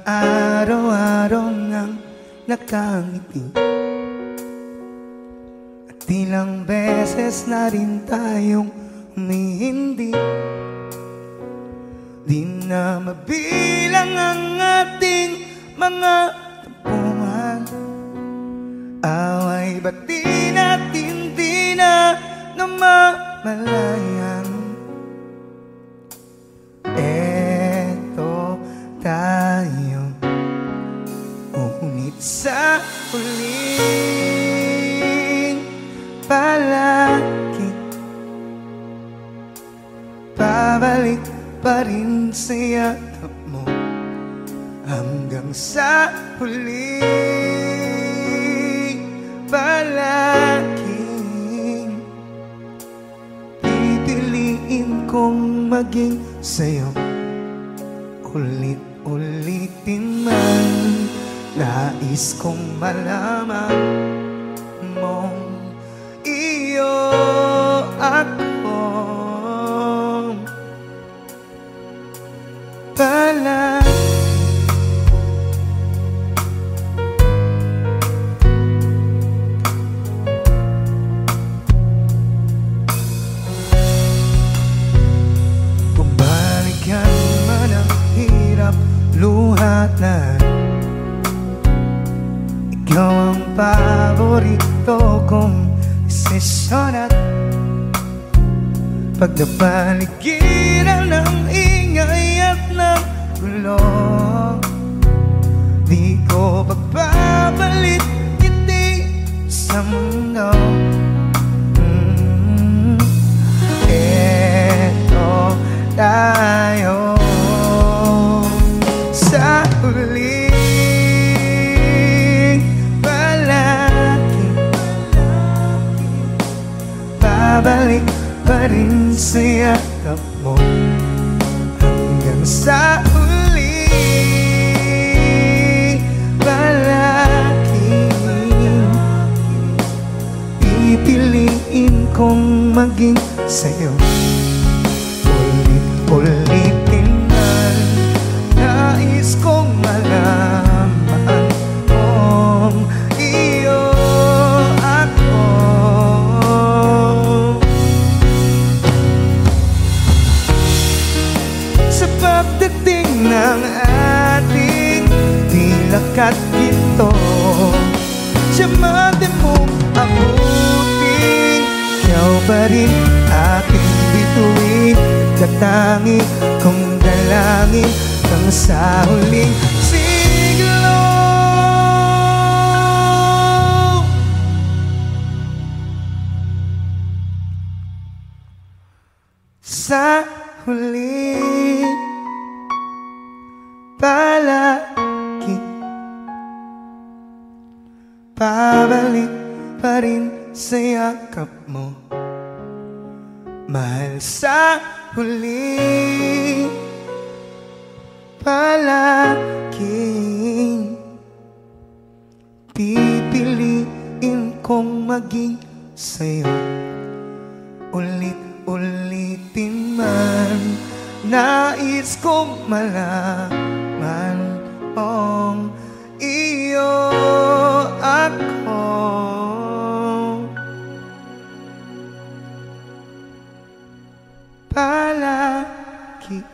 araw-araw nang nakangiti. At ilang beses na rin tayong humihindi. Di na mabilang ang ating mga tampuhan. Away ba't di natin di na namamalayan? Eto tayo, ngunit sa huling palagi, pabalik pa rin sa yakap mo. Hanggang sa huling palaging pipiliin kong maging sa'yo. Ulit-ulitin man, nais kong malaman mong iyo ako. Palagi bumalikan man ang hirap luhatan, ikaw ang paborito kong desisyon. At pag napaligiran ng ingay at ng gulo, di ko pagpapalit ngiti sa mundo. Eto tayo sa huling palagi, pabalik pa rin sa yakap mo. Hanggang sa huling palagi, pipiliin kong maging sa'yo. Ulit-ulitin man, nais kong malaman kung iyo ako. Sa pagdating ng ating dilak at ginto, siya mati mong abutin, ikaw pa rin aking bituin. Katangi kong dalangin hanggang sa huling siglo. Sa huling palagi, pabalik pa rin sa yakap mo. Mahal, sa huling palaging pipiliin kong maging sa'yo. Ulit-ulitin man, nais kong malaman kung iyo ako. Palagi